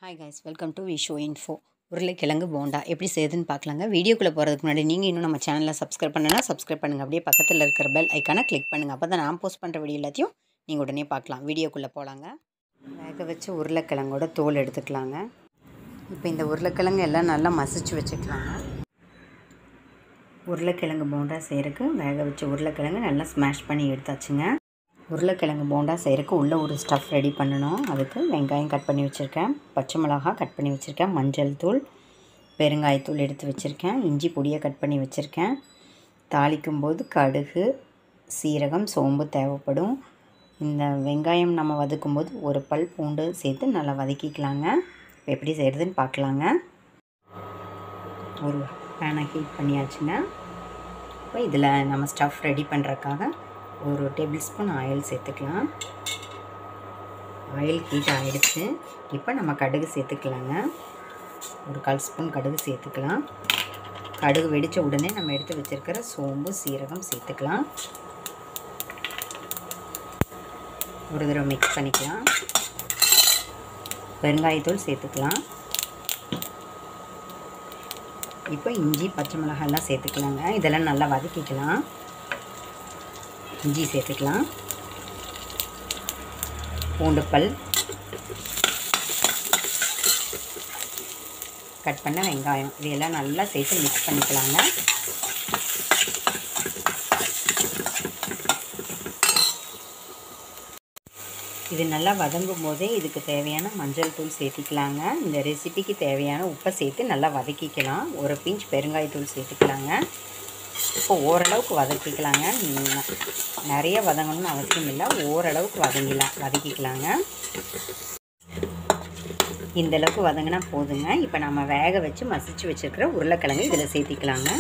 Hi guys, welcome to Visho info. உருளைக்கிழங்கு போண்டா எப்படி செய்யுதுன்னு பார்க்கலாங்க. வீடியோக்குள்ளே போகிறதுக்கு முன்னாடி நீங்கள் இன்னும் நம்ம சேனலில் சப்ஸ்கிரைப் பண்ணனா சப்ஸ்கிரைப் பண்ணுங்கள். அப்படியே பக்கத்தில் இருக்கிற பெல் ஐக்கானை கிளிக் பண்ணுங்கள். அப்போ தான் நான் போஸ்ட் பண்ணுற வீடியோ எல்லாத்தையும் நீங்கள் உடனே பார்க்கலாம். வீடியோக்குள்ளே போகலாங்க. வேக வச்ச உருளைக்கிழங்கோட தோல் எடுத்துக்கலாங்க. இப்போ இந்த உருளைக்கிழங்கு எல்லாம் நல்லா மசிச்சு வச்சுக்கலாங்க. உருளைக்கிழங்கு போண்டா செய்கிறதுக்கு வேக வச்ச உருளைக்கிழங்கு நல்லா ஸ்மாஷ் பண்ணி எடுத்தாச்சுங்க. உருளைக்கிழங்கு போண்டா செய்கிறதுக்கு உள்ளே ஒரு ஸ்டஃப் ரெடி பண்ணணும். அதுக்கு வெங்காயம் கட் பண்ணி வச்சுருக்கேன், பச்சை மிளகாய் கட் பண்ணி வச்சுருக்கேன், மஞ்சள் தூள், பெருங்காயத்தூள் எடுத்து வச்சுருக்கேன், இஞ்சி பொடியை கட் பண்ணி வச்சுருக்கேன். தாளிக்கும் போது கடுகு, சீரகம், சோம்பு தேவைப்படும். இந்த வெங்காயம் நம்ம வதக்கும் போது ஒரு பல் பூண்டு சேர்த்து நல்லா வதக்கிக்கலாங்க. இப்போ எப்படி செய்கிறதுன்னு பார்க்கலாங்க. ஒரு பேனை ஹீட் பண்ணியாச்சுங்க. இப்போ இதில் நம்ம ஸ்டஃப் ரெடி பண்ணுறதுக்காக ஒரு டேபிள் ஸ்பூன் ஆயில் சேர்த்துக்கலாம். ஆயில் ஹீட் ஆகிடுச்சு. இப்போ நம்ம கடுகு சேர்த்துக்கலாங்க. ஒரு 1/4 ஸ்பூன் கடுகு சேர்த்துக்கலாம். கடுகு வெடித்த உடனே நம்ம எடுத்து வச்சுருக்கிற சோம்பு, சீரகம் சேர்த்துக்கலாம். ஒரு தடவை மிக்ஸ் பண்ணிக்கலாம். பெருங்காயத்தூள் சேர்த்துக்கலாம். இப்போ இஞ்சி, பச்சை மிளகாயெல்லாம் சேர்த்துக்கலாங்க. இதெல்லாம் நல்லா வதக்கிக்கலாம். இஞ்சி சேர்த்துக்கலாம், பூண்டு பல், கட் பண்ண வெங்காயம், இதையெல்லாம் நல்லா சேர்த்து மிக்ஸ் பண்ணிக்கலாங்க. இது நல்லா வதங்கும் போதே இதுக்கு தேவையான மஞ்சள் தூள் சேர்த்திக்கலாங்க. இந்த ரெசிபிக்கு தேவையான உப்பை சேர்த்து நல்லா வதக்கிக்கலாம். ஒரு பிஞ்ச் பெருங்காயத்தூள் சேர்த்துக்கலாங்க. இப்போ ஓரளவுக்கு வதக்கிக்கலாங்க. நிறைய வதங்கணும்னு அவசியம் இல்லை, ஓரளவுக்கு வதக்கிக்கலாங்க. இந்தளவுக்கு வதங்கினா போதுங்க. இப்போ நம்ம வேக வச்சு மசிச்சு வச்சுருக்கிற உருளைக்கிழங்கு இதில் சேர்த்திக்கலாங்க.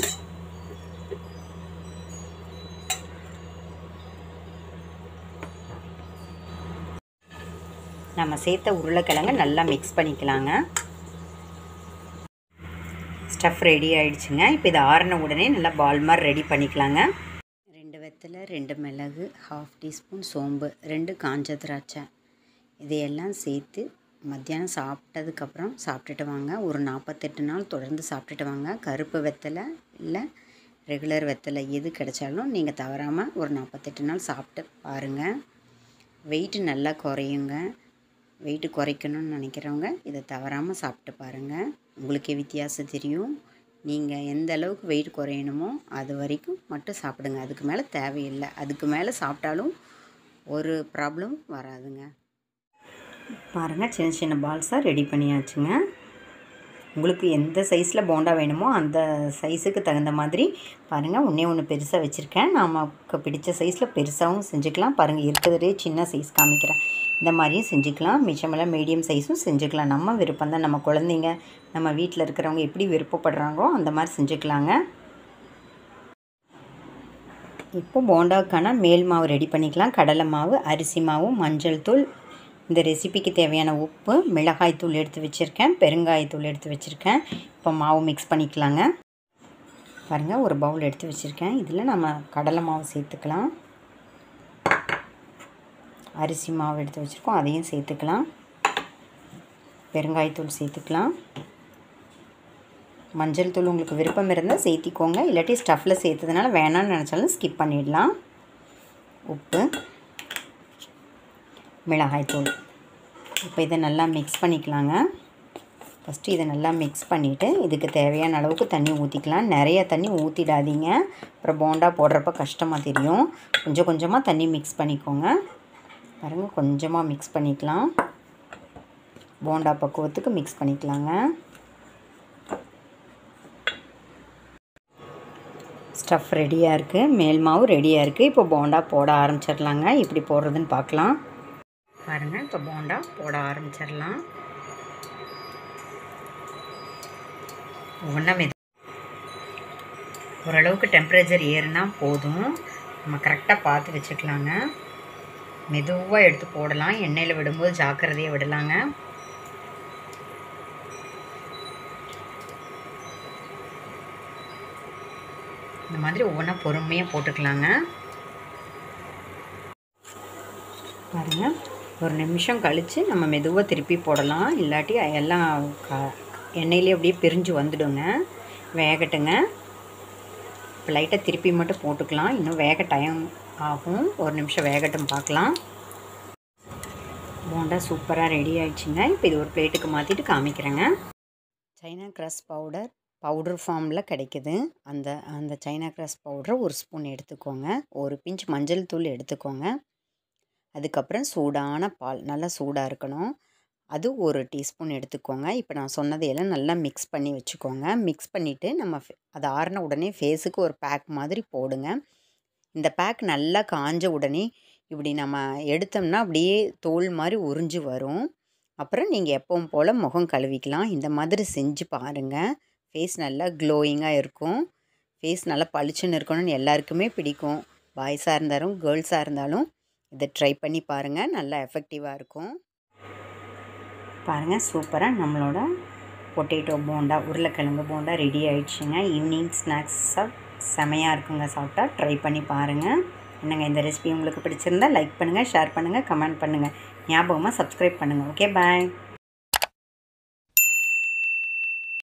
நம்ம சேர்த்த உருளைக்கிழங்கு நல்லா மிக்ஸ் பண்ணிக்கலாங்க. ஸ்டஃப் ரெடி ஆகிடுச்சுங்க. இப்போ இது ஆறின உடனே நல்லா பால் மாதிரி ரெடி பண்ணிக்கலாங்க. 2 வெத்தலை, 2 மிளகு, 1/2 டீஸ்பூன் சோம்பு, 2 காஞ்ச திராட்சை, இதையெல்லாம் சேர்த்து மத்தியானம் சாப்பிட்டதுக்கப்புறம் சாப்பிட்டுட்டு வாங்க. ஒரு 48 நாள் தொடர்ந்து சாப்பிட்டுட்டு வாங்க. கருப்பு வெத்தலை இல்லை ரெகுலர் வெத்தலை எது கிடைச்சாலும் நீங்கள் தவறாமல் ஒரு 48 நாள் சாப்பிட்டு பாருங்கள். வெயிட்டு நல்லா குறையுங்க. வெயிட்டு குறைக்கணும்னு நினைக்கிறவங்க இதை தவறாமல் சாப்பிட்டு பாருங்கள். உங்களுக்கே வித்தியாசம் தெரியும். நீங்கள் எந்த அளவுக்கு வெயிட் குறையணுமோ அது வரைக்கும் மட்டும் சாப்பிடுங்க. அதுக்கு மேலே தேவையில்லை. அதுக்கு மேலே சாப்பிட்டாலும் ஒரு ப்ராப்ளம் வராதுங்க. பாருங்கள், சின்ன சின்ன பால்ஸாக ரெடி பண்ணியாச்சுங்க. உங்களுக்கு எந்த சைஸில் போண்டா வேணுமோ அந்த சைஸுக்கு தகுந்த மாதிரி பாருங்கள். ஒன்று பெருசாக வச்சுருக்கேன். நமக்கு பிடிச்ச சைஸில் பெருசாகவும் செஞ்சுக்கலாம். பாருங்கள், இருக்கிறதே சின்ன சைஸ் காமிக்கிறேன். இந்த மாதிரியும் செஞ்சுக்கலாம். மிச்சமெல்லாம் மீடியம் சைஸும் செஞ்சுக்கலாம். நம்ம விருப்பம் தான். நம்ம குழந்தைங்க, நம்ம வீட்டில் இருக்கிறவங்க எப்படி விருப்பப்படுறாங்களோ அந்த மாதிரி செஞ்சுக்கலாங்க. இப்போ போண்டாவுக்கான மேல் மாவு ரெடி பண்ணிக்கலாம். கடலை மாவு, அரிசி மாவு, மஞ்சள் தூள், இந்த ரெசிபிக்கு தேவையான உப்பு, மிளகாய் தூள் எடுத்து வச்சுருக்கேன், பெருங்காயத்தூள் எடுத்து வச்சுருக்கேன். இப்போ மாவு மிக்ஸ் பண்ணிக்கலாங்க. பாருங்கள், ஒரு பவுல் எடுத்து வச்சுருக்கேன். இதில் நம்ம கடலை மாவு சேர்த்துக்கலாம். அரிசி மாவு எடுத்து வச்சுருக்கோம், அதையும் சேர்த்துக்கலாம். பெருங்காயத்தூள் சேர்த்துக்கலாம். மஞ்சள் தூள் உங்களுக்கு விருப்பம் இருந்தால் சேர்த்திக்கோங்க. இல்லாட்டி ஸ்டஃப்பில் சேர்த்ததுனால வேணான்னு நினச்சாலும் ஸ்கிப் பண்ணிடலாம். உப்பு, மிளகாய்த்தூள். இப்போ இதை நல்லா மிக்ஸ் பண்ணிக்கலாங்க. ஃபஸ்ட்டு இதை நல்லா மிக்ஸ் பண்ணிவிட்டு இதுக்கு தேவையான அளவுக்கு தண்ணி ஊற்றிக்கலாம். நிறைய தண்ணி ஊற்றிடாதீங்க, அப்புறம் போண்டா போடுறப்ப கஷ்டமாக தெரியும். கொஞ்சம் கொஞ்சமாக தண்ணி மிக்ஸ் பண்ணிக்கோங்க. பாருங்கள், கொஞ்சமாக மிக்ஸ் பண்ணிக்கலாம். போண்டா பக்குவத்துக்கு மிக்ஸ் பண்ணிக்கலாங்க. ஸ்டஃப் ரெடியாக இருக்குது, மேல் மாவு ரெடியாக இருக்குது. இப்போ போண்டா போட ஆரம்பிச்சிடலாங்க. எப்படி போடுறதுன்னு பார்க்கலாம். பாருங்கள், இப்போ போண்டா போட ஆரம்பிச்சிடலாம். ஒன்றும் ஓரளவுக்கு டெம்பரேச்சர் ஏறுனா போதும். நம்ம கரெக்டாக பார்த்து வச்சுக்கலாங்க. மெதுவாக எடுத்து போடலாம். எண்ணெயில் விடும்போது ஜாக்கிரதையாக விடலாங்க. இந்த மாதிரி ஒவ்வொன்றா பொறுமையாக போட்டுக்கலாங்க. பாருங்கள், ஒரு நிமிஷம் கழித்து நம்ம மெதுவாக திருப்பி போடலாம், இல்லாட்டி எல்லாம் எண்ணெயிலே அப்படியே பிரிஞ்சு வந்துடுங்க. வேகட்டுங்க. இப்போ லைட்டாக திருப்பி மட்டும் போட்டுக்கலாம், இன்னும் வேக டைம் ஆகும். ஒரு நிமிஷம் வேகட்டும் பார்க்கலாம். போண்டா சூப்பராக ரெடி ஆகிடுச்சுங்க. இப்போ இது ஒரு பிளேட்டுக்கு மாற்றிட்டு காமிக்கிறேங்க. சைனா கிராஸ் பவுடர் ஃபார்மில் கிடைக்குது. அந்த சைனா கிராஸ் பவுடரை ஒரு ஸ்பூன் எடுத்துக்கோங்க. ஒரு பிஞ்ச் மஞ்சள் தூள் எடுத்துக்கோங்க. அதுக்கப்புறம் சூடான பால், நல்லா சூடாக இருக்கணும், அது ஒரு டீஸ்பூன் எடுத்துக்கோங்க. இப்போ நான் சொன்னதையெல்லாம் நல்லா மிக்ஸ் பண்ணி வச்சுக்கோங்க. மிக்ஸ் பண்ணிவிட்டு நம்ம அது ஆறின உடனே ஃபேஸுக்கு ஒரு பேக் மாதிரி போடுங்க. இந்த பேக் நல்லா காஞ்ச உடனே இப்படி நம்ம எடுத்தோம்னா அப்படியே தோல் மாதிரி உறிஞ்சு வரும். அப்புறம் நீங்கள் எப்பவும் போல் முகம் கழுவிக்கலாம். இந்த மாதிரி செஞ்சு பாருங்கள். ஃபேஸ் நல்லா க்ளோயிங்காக இருக்கும். ஃபேஸ் நல்லா பளிச்சுன்னு இருக்கணும்னு எல்லாருக்குமே பிடிக்கும். பாய்ஸாக இருந்தாலும் கேர்ள்ஸாக இருந்தாலும் இதை ட்ரை பண்ணி பாருங்கள், நல்லா எஃபெக்டிவாக இருக்கும். பாருங்கள், சூப்பராக நம்மளோட பொட்டேட்டோ போண்டா, உருளைக்கிழங்கு போண்டா ரெடி ஆகிடுச்சுங்க. ஈவினிங் ஸ்நாக்ஸாக செமையாக இருக்குங்க. சாப்பிட்டா ட்ரை பண்ணி பாருங்கள். என்னங்க, இந்த ரெசிபி உங்களுக்கு பிடிச்சிருந்தா லைக் பண்ணுங்கள், ஷேர் பண்ணுங்கள், கமெண்ட் பண்ணுங்கள். ஞாபகமாக சப்ஸ்கிரைப் பண்ணுங்கள். ஓகே, பாய்.